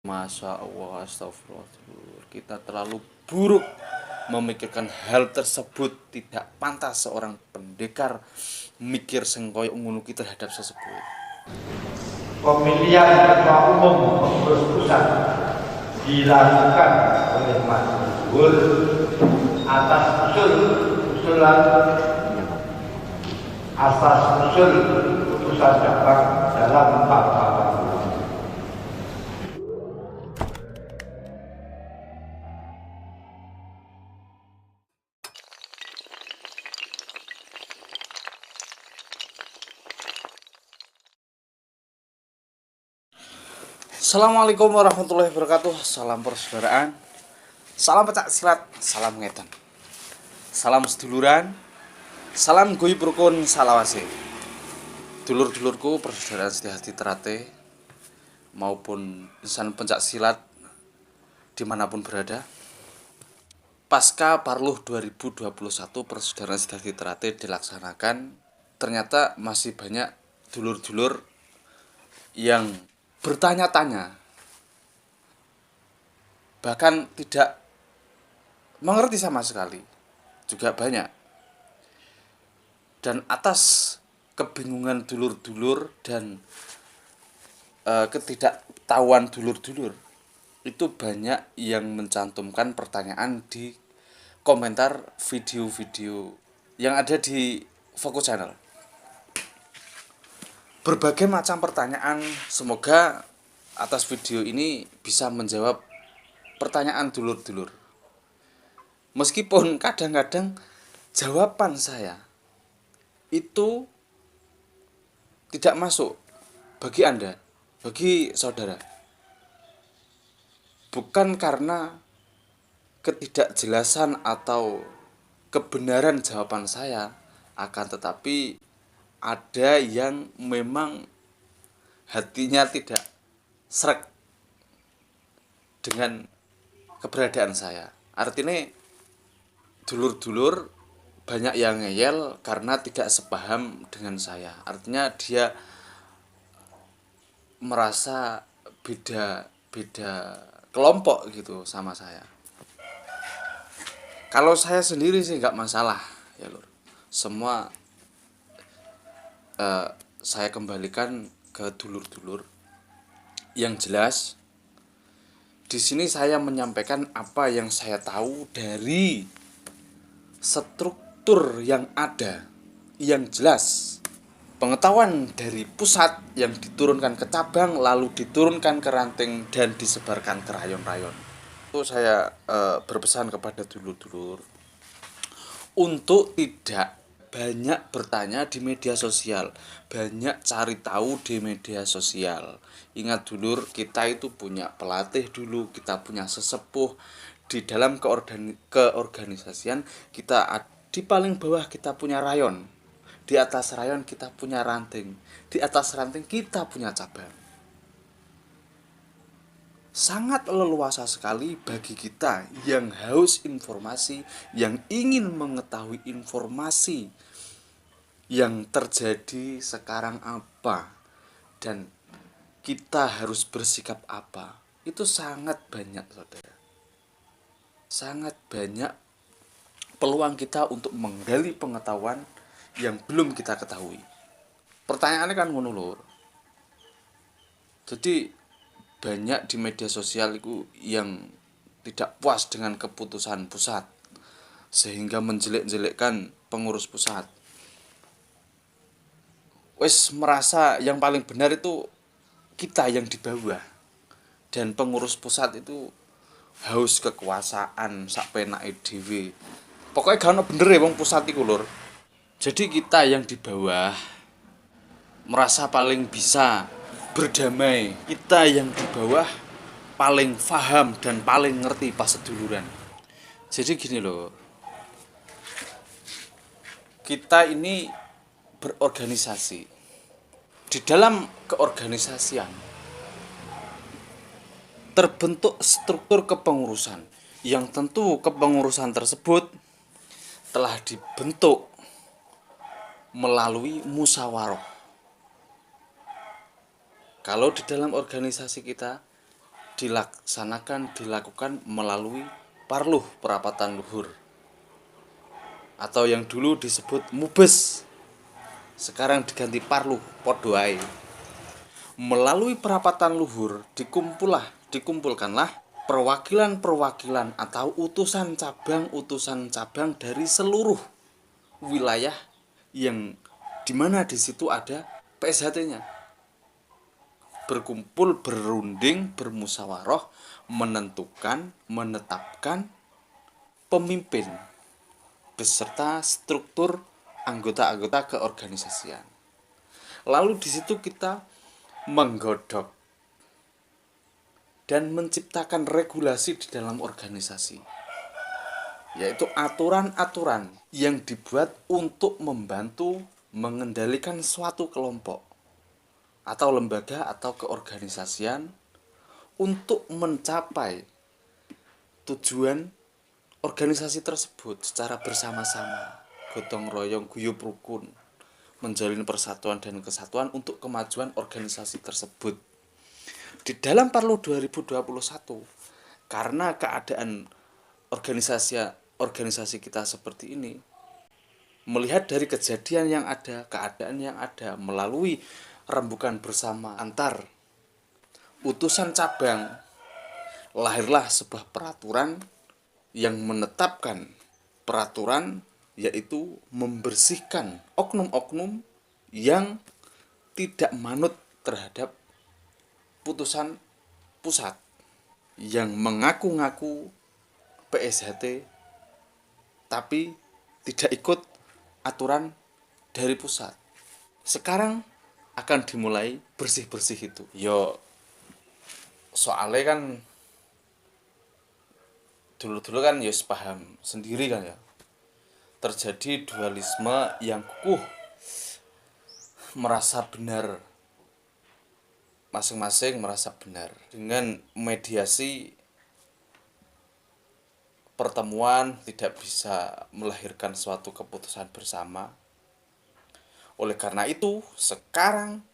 Masya Allah, astagfirullah. Kita terlalu buruk memikirkan hal tersebut. Tidak pantas seorang pendekar mikir sengkoyo ngono ki terhadap sesepuh. Pemilihan ketua umum pengurus pusat dilakukan oleh Mas Gubernur atas usul putusan cabang dalam 4 Assalamualaikum warahmatullahi wabarakatuh. Salam persaudaraan, salam pecak silat, salam ngetan, salam seduluran, salam guyub rukun salawase. Dulur-dulurku persaudaraan sehati terate maupun insan pencak silat dimanapun berada. Pasca Parluh 2021 persaudaraan sehati terate dilaksanakan, ternyata masih banyak dulur-dulur yang bertanya-tanya, bahkan tidak mengerti sama sekali, juga banyak. Dan atas kebingungan dulur-dulur dan ketidaktahuan dulur-dulur, itu banyak yang mencantumkan pertanyaan di komentar video-video yang ada di Fokus Channel. Berbagai macam pertanyaan, semoga atas video ini bisa menjawab pertanyaan dulur-dulur. Meskipun kadang-kadang jawaban saya itu tidak masuk bagi Anda, bagi saudara. Bukan karena ketidakjelasan atau kebenaran jawaban saya, akan tetapi ada yang memang hatinya tidak srek dengan keberadaan saya. Artinya dulur-dulur banyak yang ngeyel karena tidak sepaham dengan saya. Artinya dia merasa beda kelompok gitu sama saya. Kalau saya sendiri sih nggak masalah ya lur. Semua saya kembalikan ke dulur-dulur. Yang jelas, di sini saya menyampaikan apa yang saya tahu dari struktur yang ada, yang jelas. Pengetahuan dari pusat yang diturunkan ke cabang, lalu diturunkan ke ranting dan disebarkan ke rayon-rayon. Itu saya berpesan kepada dulur-dulur untuk tidak banyak bertanya di media sosial, banyak cari tahu di media sosial. Ingat dulur, kita itu punya pelatih dulu, kita punya sesepuh di dalam keorganisasian. Kita di paling bawah kita punya rayon, di atas rayon kita punya ranting, di atas ranting kita punya cabang. Sangat leluasa sekali bagi kita yang haus informasi, yang ingin mengetahui informasi yang terjadi sekarang apa dan kita harus bersikap apa. Itu sangat banyak, saudara. Sangat banyak peluang kita untuk menggali pengetahuan yang belum kita ketahui. Pertanyaannya kan ngono lur. Jadi banyak di media sosial itu yang tidak puas dengan keputusan pusat sehingga menjelek-jelekkan pengurus pusat. Wes merasa yang paling benar itu kita yang di bawah, dan pengurus pusat itu haus kekuasaan sak penake dhewe. Pokoknya gak ono bener ya wong pusat iku lur. Jadi kita yang di bawah merasa paling bisa berdamai. Kita yang di bawah paling paham dan paling ngerti pas seduluran. Jadi gini loh, kita ini berorganisasi. Di dalam keorganisasian terbentuk struktur kepengurusan, yang tentu kepengurusan tersebut telah dibentuk melalui musyawarah. Kalau di dalam organisasi kita dilakukan melalui parluh perapatan luhur, atau yang dulu disebut mubes, sekarang diganti parluh, podo ae. Melalui perapatan luhur dikumpulkanlah perwakilan-perwakilan atau utusan cabang dari seluruh wilayah yang dimana di situ ada PSHT-nya. Berkumpul, berunding, bermusyawarah, menetapkan pemimpin beserta struktur anggota-anggota keorganisasian. Lalu di situ kita menggodok dan menciptakan regulasi di dalam organisasi, yaitu aturan-aturan yang dibuat untuk membantu mengendalikan suatu kelompok atau lembaga atau keorganisasian untuk mencapai tujuan organisasi tersebut secara bersama-sama, gotong royong, guyub rukun, menjalin persatuan dan kesatuan untuk kemajuan organisasi tersebut. Di dalam Parlu 2021, karena keadaan organisasi kita seperti ini, melihat dari kejadian yang ada, keadaan yang ada, melalui rembukan bersama antar utusan cabang, lahirlah sebuah peraturan yang menetapkan peraturan, yaitu membersihkan oknum-oknum yang tidak manut terhadap putusan pusat, yang mengaku-ngaku PSHT tapi tidak ikut aturan dari pusat. Sekarang akan dimulai bersih-bersih itu. Yo, soalnya kan dulu-dulu kan ya paham sendiri kan ya. Terjadi dualisme yang kukuh, merasa benar, masing-masing merasa benar. Dengan mediasi pertemuan tidak bisa melahirkan suatu keputusan bersama. Oleh karena itu, sekarang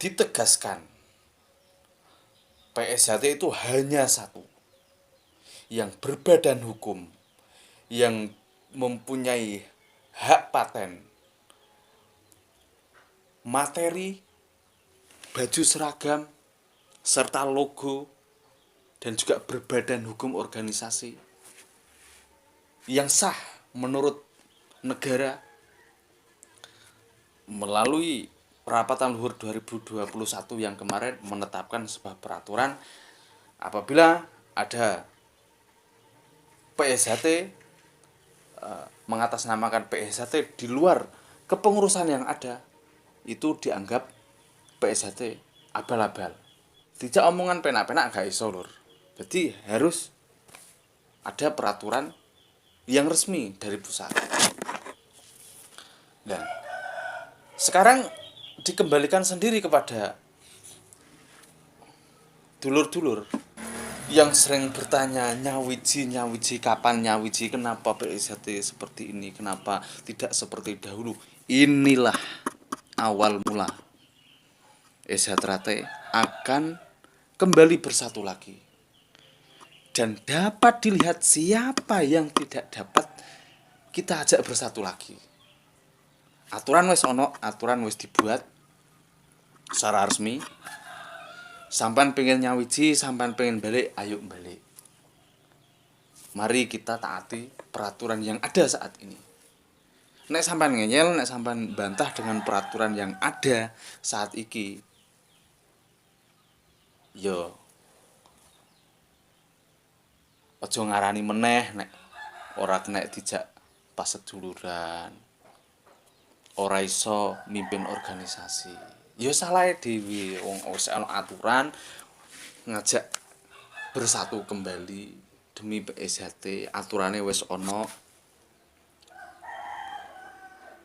ditegaskan PSHT itu hanya satu, yang berbadan hukum, yang mempunyai hak paten, materi, baju seragam, serta logo, dan juga berbadan hukum organisasi yang sah menurut negara. Melalui Perapatan Luhur 2021 yang kemarin menetapkan sebuah peraturan, apabila ada PSHT, mengatasnamakan PSHT di luar kepengurusan yang ada, itu dianggap PSHT abal-abal. Tidak omongan penak-penak gak iso lur. Jadi harus ada peraturan yang resmi dari pusat. Dan sekarang dikembalikan sendiri kepada dulur-dulur yang sering bertanya, nyawiji kapan nyawiji, kenapa PSHT seperti ini, kenapa tidak seperti dahulu. Inilah awal mula SHT akan kembali bersatu lagi, dan dapat dilihat siapa yang tidak dapat kita ajak bersatu lagi. Aturan wis ono, aturan wis dibuat secara resmi. Sampan pengen nyawiji, sampan pengen balik, ayo balik. Mari kita taati peraturan yang ada saat ini. Nek sampan ngeyel, nek sampan bantah dengan peraturan yang ada saat iki, yo aja ngarani meneh nek ora kena dijak pas seduluran, ora iso mimpin organisasi. Ya salahe dhewe, wong wis ana aturan ngajak bersatu kembali demi PSHT, aturane wis ana.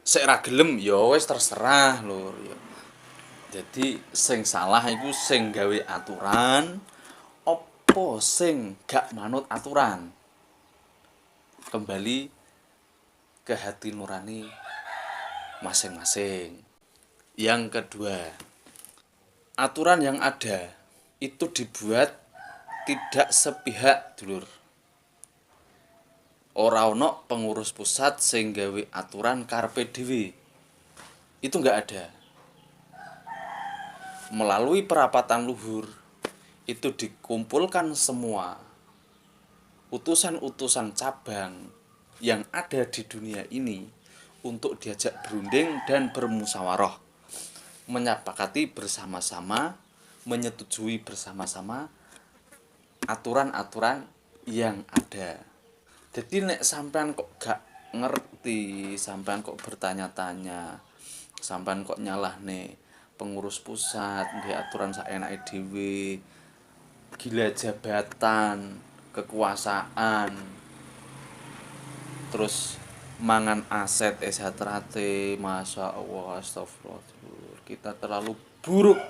Sek ra gelem ya wis terserah lur ya. Jadi sing salah iku sing gawe aturan apa sing gak manut aturan. Kembali ke hati nurani masing-masing. Yang kedua, aturan yang ada itu dibuat tidak sepihak, dulur. Ora ono pengurus pusat sing gawe aturan karepe dhewe. Itu nggak ada. Melalui perapatan luhur itu dikumpulkan semua utusan-utusan cabang yang ada di dunia ini untuk diajak berunding dan bermusyawarah, menyepakati bersama-sama, menyetujui bersama-sama aturan-aturan yang ada. Jadi nek sampean kok gak ngerti, sampean kok bertanya-tanya, sampean kok nyalahne pengurus pusat nggih aturan saenake dhewe, gila jabatan, kekuasaan, terus mangan aset esatrate, masya Allah, astagfirullah. Kita terlalu buruk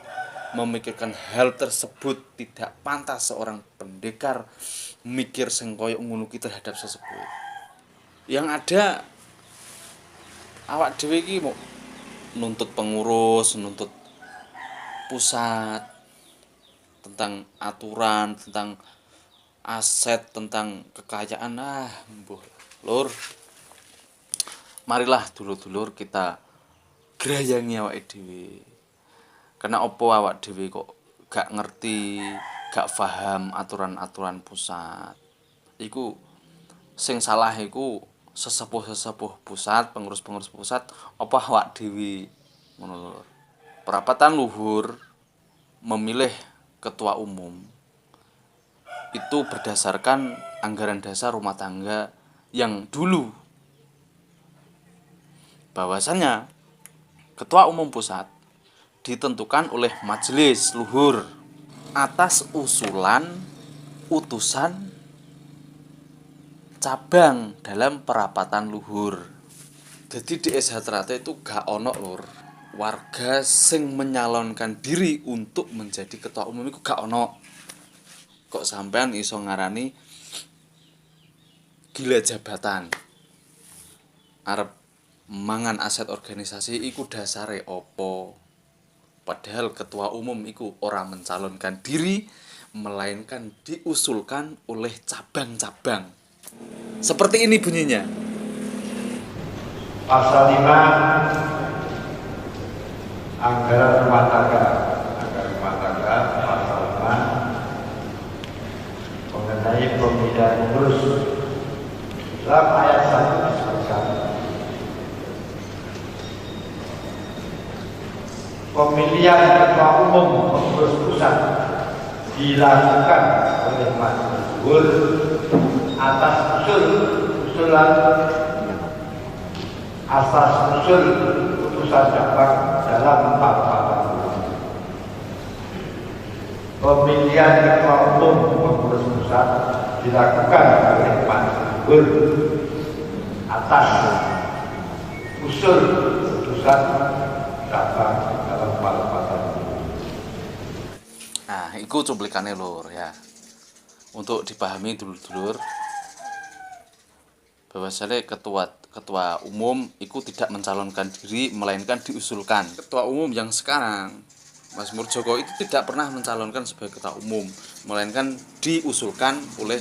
memikirkan hal tersebut. Tidak pantas seorang pendekar mikir sing koyo ngono ki terhadap sesepuh. Yang ada awak dhewe iki mau nuntut pengurus, nuntut pusat tentang aturan, tentang aset, tentang kekayaan. Mbuh lur, marilah dulur-dulur kita grayangi awake dhewe. Karena opo awak dhewe kok gak ngerti, gak paham aturan-aturan pusat. Iku sing salah iku sesepuh-sesepuh pusat, pengurus-pengurus pusat, apa awak dhewe ngono lho. Perapatan luhur memilih ketua umum itu berdasarkan anggaran dasar rumah tangga yang dulu, bahwasannya ketua umum pusat ditentukan oleh majelis luhur atas usulan utusan cabang dalam perapatan luhur. Jadi di SH itu gak ono lur warga sing menyalonkan diri untuk menjadi ketua umum itu gak ono. Kok sampean iso ngarani gila jabatan, arep mangan aset organisasi iku dasare opo? Padahal ketua umum iku ora mencalonkan diri, melainkan diusulkan oleh cabang-cabang. Seperti ini bunyinya. Pasal 5 anggaran rumah tangga. Anggaran rumah tangga pasal 5 mengenai pemilihan pengurus. Dalam ayat 1 disebutkan pemilihan ketua umum pengurus pusat dilakukan oleh majelis luhur atas usulan putusan cabang dalam perapatan luhur. Pemilihan ketua umum pengurus pusat dilakukan oleh majelis luhur atas putusan cabang dalam perapatan luhur. Nah, itu cuplikannya lur ya. Untuk dipahami dulur-dulur bahwasanya ketua umum itu tidak mencalonkan diri melainkan diusulkan. Ketua umum yang sekarang Mas Murjoko itu tidak pernah mencalonkan sebagai ketua umum, melainkan diusulkan oleh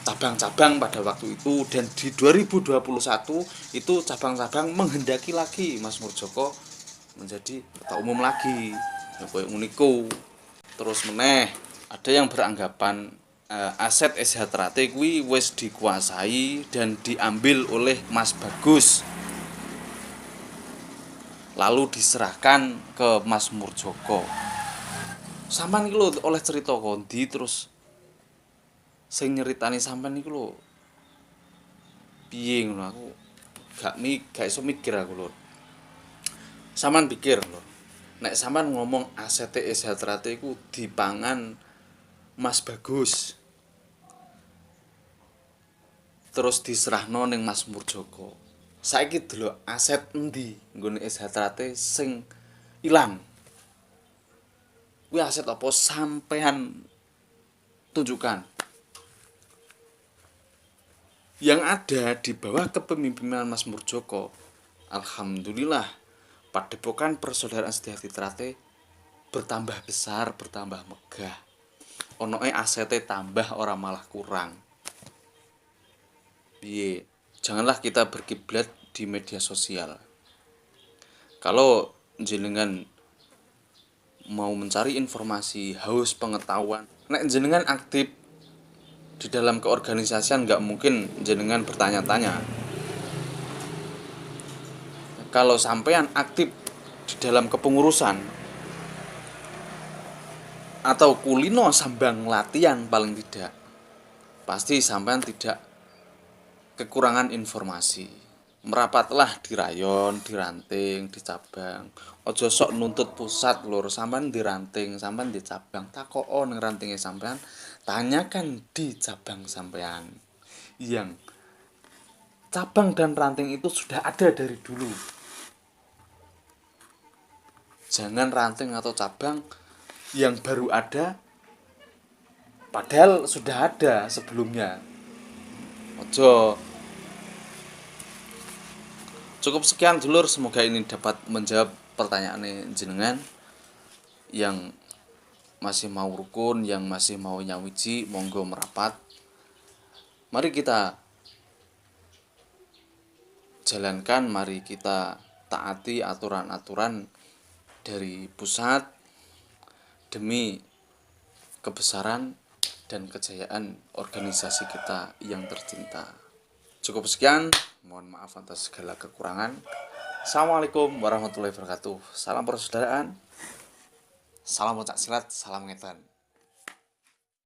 cabang-cabang pada waktu itu. Dan di 2021 itu cabang-cabang menghendaki lagi Mas Murjoko menjadi ketua umum lagi. Ya koyo uniku. Terus meneh ada yang beranggapan aset SH Trate kuwi wis dikuasai dan diambil oleh Mas Bagus, lalu diserahkan ke Mas Murjoko. Sampean iki lho oleh cerita kondi terus sing nyeritani sampean iki lho piye ngono, aku gak iso mikir aku lho. Sampean pikir lho, nek sampean ngomong aset SH Trate iku dipangan Mas Bagus terus diserahno ning Mas Murjoko. Saiki delok aset endi nggone SH Trate sing ilang. Kuwi aset apa sampean tunjukkan. Yang ada di bawah kepemimpinan Mas Murjoko, alhamdulillah Padepokan Persaudaraan Setiati Trate bertambah besar, bertambah megah. Onoe asete tambah, ora malah kurang. Piye? Janganlah kita berkiblat di media sosial. Kalau jenengan mau mencari informasi, haus pengetahuan, nek jenengan aktif di dalam keorganisasian, nggak mungkin jenengan bertanya-tanya. Kalau sampean aktif di dalam kepengurusan atau kulino sambang latihan, paling tidak pasti sampean tidak kekurangan informasi. Merapatlah di rayon, di ranting, di cabang. Ojo sok nuntut pusat lur, sampean di ranting, sampean di cabang. Takoo ning rantinge sampean, tanyakan di cabang sampean. Yang cabang dan ranting itu sudah ada dari dulu. Jangan ranting atau cabang yang baru ada padahal sudah ada sebelumnya. Ojo. Cukup sekian dulur, semoga ini dapat menjawab pertanyaan jenengan. Yang masih mau rukun, yang masih mau nyawiji, monggo merapat. Mari kita jalankan, mari kita taati aturan-aturan dari pusat demi kebesaran dan kejayaan organisasi kita yang tercinta. Cukup sekian, mohon maaf atas segala kekurangan. Assalamualaikum warahmatullahi wabarakatuh. Salam persaudaraan, salam pencak silat, salam ngetan.